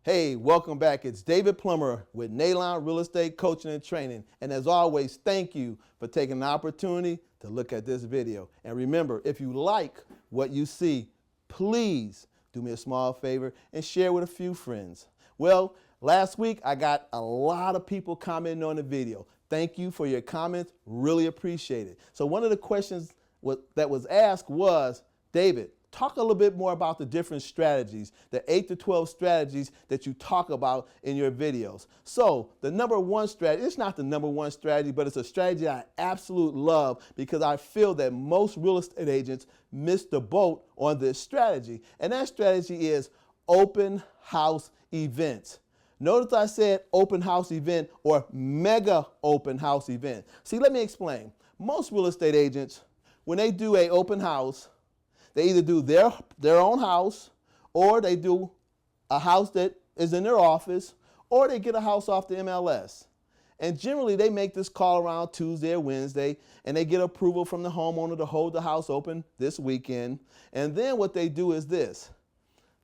Hey, welcome back. It's David Plummer with Nalon Real Estate Coaching and Training. And as always, thank you for taking the opportunity to look at this video. And remember, if you like what you see, please do me a small favor and share with a few friends. Well, last week I got a lot of people commenting on the video. Thank you for your comments. Really appreciate it. So one of the questions that was asked was, David, talk a little bit more about the different strategies, the 8 to 12 strategies that you talk about in your videos. So the number one strategy, it's not the number one strategy, but it's a strategy I absolutely love because I feel that most real estate agents miss the boat on this strategy. And that strategy is open house events. Notice I said open house event or mega open house event. See, let me explain. Most real estate agents, when they do an open house, they either do their own house, or they do a house that is in their office, or they get a house off the MLS. And generally, they make this call around Tuesday or Wednesday, and they get approval from the homeowner to hold the house open this weekend. And then what they do is this.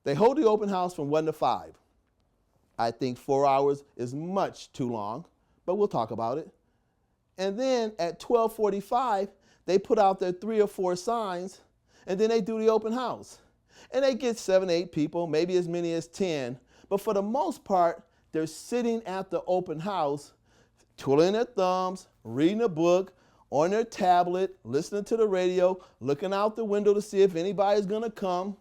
They hold the open house from 1 to 5. I think 4 hours is much too long, but we'll talk about it. And then at 12:45, they put out their 3 or 4 signs, and then they do the open house. And they get 7, 8 people, maybe as many as 10. But for the most part, they're sitting at the open house, twiddling their thumbs, reading a book, on their tablet, listening to the radio, looking out the window to see if anybody's going to come.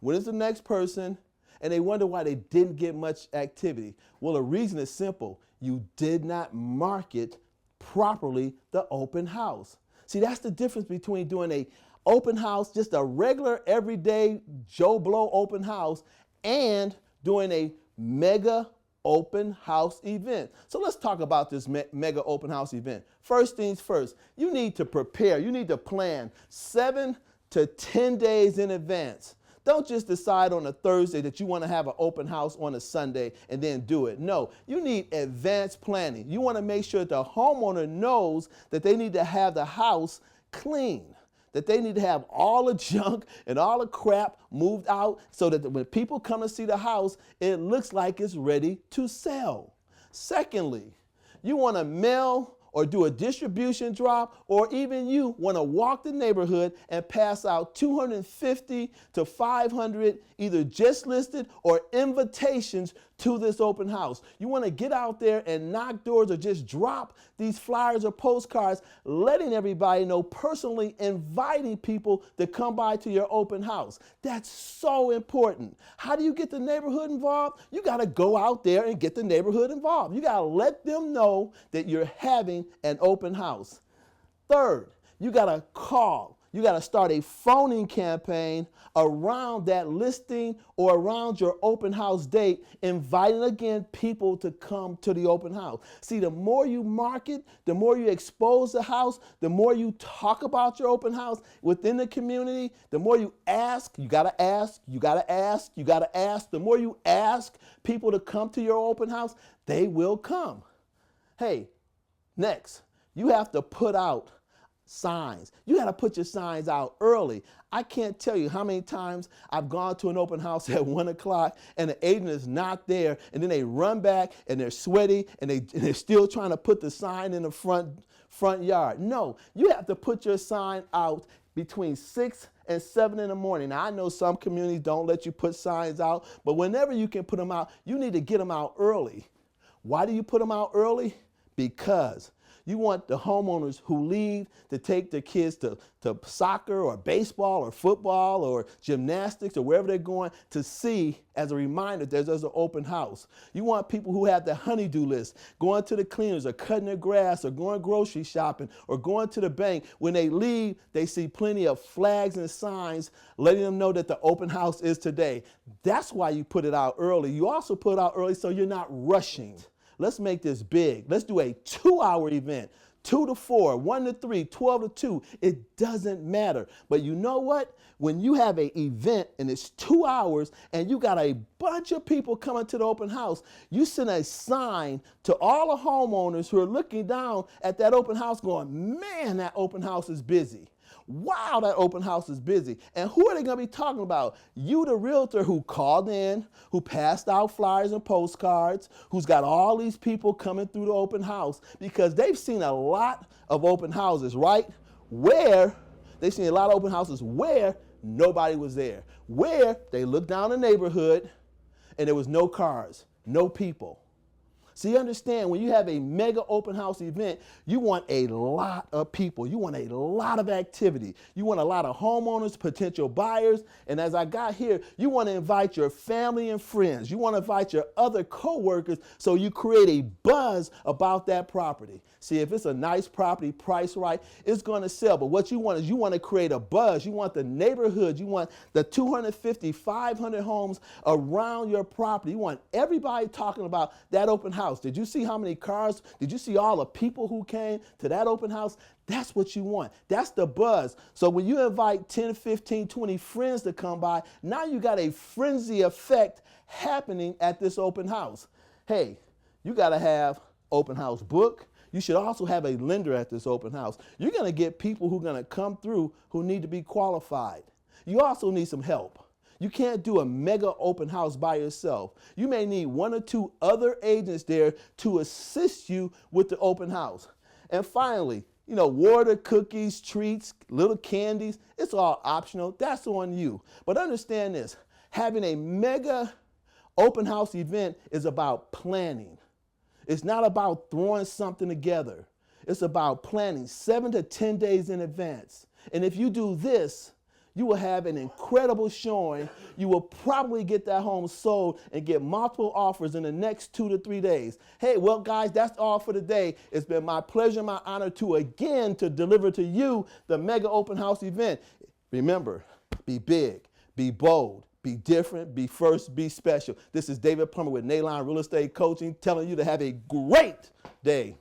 When is the next person? And they wonder why they didn't get much activity. Well, the reason is simple. You did not market properly the open house. See, that's the difference between doing a open house, just a regular everyday Joe Blow open house, and doing a mega open house event. So let's talk about this mega open house event. First things first, you need to prepare. You need to plan 7 to 10 days in advance. Don't just decide on a Thursday that you want to have an open house on a Sunday and then do it. No, you need advanced planning. You want to make sure that the homeowner knows that they need to have the house clean, that they need to have all the junk and all the crap moved out so that when people come to see the house, it looks like it's ready to sell. Secondly, you want to mail or do a distribution drop, or even you want to walk the neighborhood and pass out 250 to 500 either just listed or invitations to this open house. You want to get out there and knock doors or just drop these flyers or postcards, letting everybody know, personally inviting people to come by to your open house. That's so important. How do you get the neighborhood involved? You got to go out there and get the neighborhood involved. You got to let them know that you're having an open house. Third, you got to call. You got to start a phoning campaign around that listing or around your open house date, inviting again people to come to the open house. See, the more you market, the more you expose the house, the more you talk about your open house within the community, the more you ask, you got to ask, you got to ask, you got to ask. The more you ask people to come to your open house, they will come. Hey, next, you have to put out signs. You got to put your signs out early. I can't tell you how many times I've gone to an open house at 1 o'clock and the agent is not there, and then they run back and they're sweaty and they're still trying to put the sign in the front yard. No, you have to put your sign out between 6 and 7 in the morning. Now, I know some communities don't let you put signs out, but whenever you can put them out, you need to get them out early. Why do you put them out early? Because you want the homeowners who leave to take their kids to soccer or baseball or football or gymnastics or wherever they're going to see, as a reminder, there's an open house. You want people who have the honey-do list, going to the cleaners or cutting their grass or going grocery shopping or going to the bank. When they leave, they see plenty of flags and signs letting them know that the open house is today. That's why you put it out early. You also put it out early so you're not rushing. Let's make this big. Let's do a 2-hour event, 2 to 4, 1 to 3, 12 to 2. It doesn't matter. But you know what? When you have an event and it's 2 hours and you got a bunch of people coming to the open house, you send a sign to all the homeowners who are looking down at that open house going, man, that open house is busy. wow, that open house is busy. And who are they going to be talking about? You, the realtor who called in, who passed out flyers and postcards, who's got all these people coming through the open house because they've seen a lot of open houses, right? Where they've seen a lot of open houses where nobody was there, where they looked down the neighborhood and there was no cars, no people. So you understand, when you have a mega open house event, you want a lot of people. You want a lot of activity. You want a lot of homeowners, potential buyers. And as I got here, you want to invite your family and friends. You want to invite your other coworkers so you create a buzz about that property. See, if it's a nice property, priced right, it's going to sell. But what you want is you want to create a buzz. You want the neighborhood. You want the 250, 500 homes around your property. You want everybody talking about that open house. Did you see how many cars? Did you see all the people who came to that open house? That's what you want. That's the buzz. So when you invite 10, 15, 20 friends to come by, now you got a frenzy effect happening at this open house. Hey, you got to have open house book. You should also have a lender at this open house. You're going to get people who are going to come through who need to be qualified. You also need some help. You can't do a mega open house by yourself. You may need 1 or 2 other agents there to assist you with the open house. And finally, water, cookies, treats, little candies, it's all optional. That's on you. But understand this, having a mega open house event is about planning. It's not about throwing something together. It's about planning 7 to 10 days in advance. And if you do this, you will have an incredible showing. You will probably get that home sold and get multiple offers in the next 2 to 3 days. Hey, well, guys, that's all for today. It's been my pleasure, my honor to deliver to you the mega open house event. Remember, be big, be bold, be different, be first, be special. This is David Plummer with Neyline Real Estate Coaching telling you to have a great day.